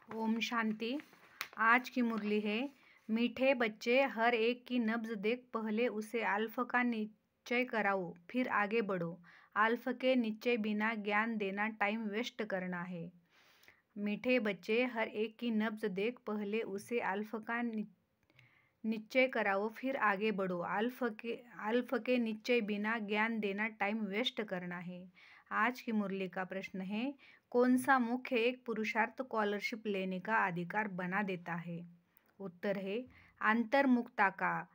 ओम शांति। आज की मुरली है, मीठे बच्चे हर एक की नब्ज देख पहले उसे अल्फ का निश्चय कराओ फिर आगे बढ़ो। अल्फ के निश्चय बिना ज्ञान देना टाइम वेस्ट करना है। मीठे बच्चे हर एक की नब्ज देख पहले उसे अल्फ का निश्चय कराओ फिर आगे बढ़ो। अल्फ के निश्चय बिना ज्ञान देना टाइम वेस्ट करना है। आज की मुरली का प्रश्न है, कौन सा मुख्य एक पुरुषार्थ स्कॉलरशिप लेने का अधिकार बना देता है? उत्तर है अंतर्मुखता का।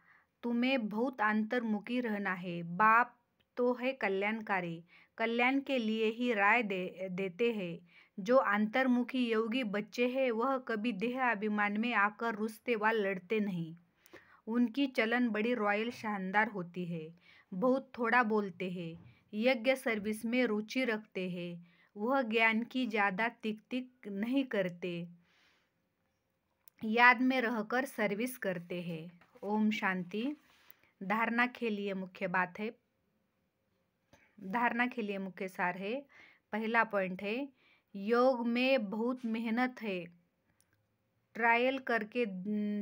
तुम्हें बहुत अंतर्मुखी रहना है। बाप तो है कल्याणकारी, कल्याण के लिए ही राय देते हैं। जो अंतर्मुखी योगी बच्चे हैं वह कभी देह अभिमान में आकर रुसते व लड़ते नहीं। उनकी चलन बड़ी रॉयल शानदार होती है। बहुत थोड़ा बोलते हैं, यज्ञ सर्विस में रुचि रखते हैं। वह ज्ञान की ज़्यादा तिक नहीं करते, याद में रहकर सर्विस करते हैं। ओम शांति। धारणा के लिए मुख्य बात है, धारणा के लिए मुख्य सार है। पहला पॉइंट है, योग में बहुत मेहनत है। ट्रायल करके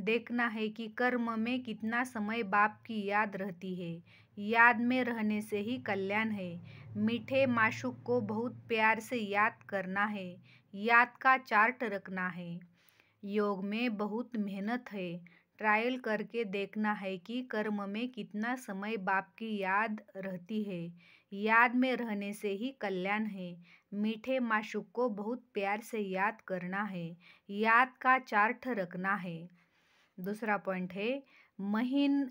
देखना है कि कर्म में कितना समय बाप की याद रहती है। याद में रहने से ही कल्याण है। मीठे माशूक को बहुत प्यार से याद करना है। याद का चार्ट रखना है। योग में बहुत मेहनत है। ट्रायल करके देखना है कि कर्म में कितना समय बाप की याद रहती है। याद में रहने से ही कल्याण है। मीठे माशूक को बहुत प्यार से याद करना है। याद का चार्ट रखना है। दूसरा पॉइंट है, महीन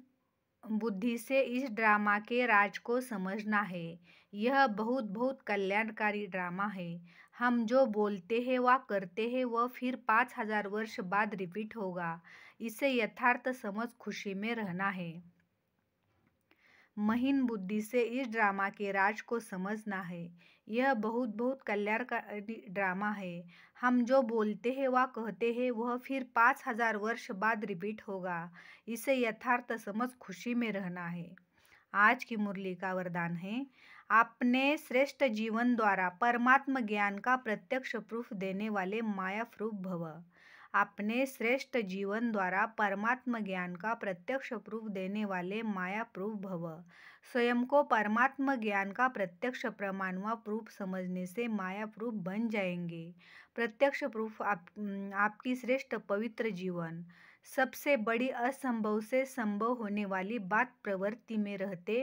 बुद्धि से इस ड्रामा के राज को समझना है। यह बहुत कल्याणकारी ड्रामा है। हम जो बोलते हैं व करते हैं वह फिर 5000 वर्ष बाद रिपीट होगा। इसे यथार्थ समझ खुशी में रहना है। महीन बुद्धि से इस ड्रामा के राज को समझना है। यह बहुत कल्याणकारी ड्रामा है। हम जो बोलते हैं व कहते हैं वह फिर 5000 वर्ष बाद रिपीट होगा। इसे यथार्थ समझ खुशी में रहना है। आज की मुरली का वरदान है, अपने श्रेष्ठ जीवन द्वारा परमात्म ज्ञान का प्रत्यक्ष प्रूफ देने वाले माया प्रूफ भव। अपने श्रेष्ठ जीवन द्वारा परमात्म ज्ञान का प्रत्यक्ष प्रूफ देने वाले माया प्रूफ भव। स्वयं को परमात्म ज्ञान का प्रत्यक्ष प्रमाण व प्रूफ समझने से माया प्रूफ बन जाएंगे। प्रत्यक्ष प्रूफ आपकी श्रेष्ठ पवित्र जीवन। सबसे बड़ी असंभव से संभव होने वाली बात प्रवृत्ति में रहते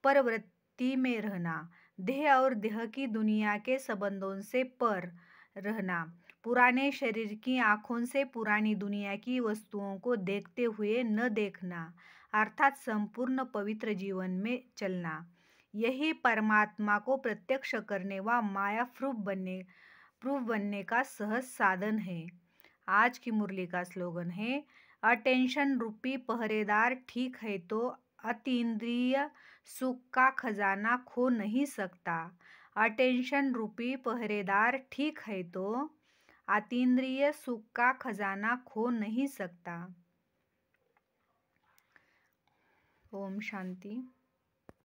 परवृत्ति में रहना। देह और देह की दुनिया के संबंधों से पर रहना। पुराने शरीर की आँखों से पुरानी दुनिया की वस्तुओं को देखते हुए न देखना, अर्थात संपूर्ण पवित्र जीवन में चलना। यही परमात्मा को प्रत्यक्ष करने व माया प्रूफ बनने का सहज साधन है। आज की मुरली का स्लोगन है, अटेंशन रूपी पहरेदार ठीक है तो अतीन्द्रिय सुख का खजाना खो नहीं सकता। अटेंशन रूपी पहरेदार ठीक है तो अतीन्द्रिय सुख का खजाना खो नहीं सकता। ओम शांति।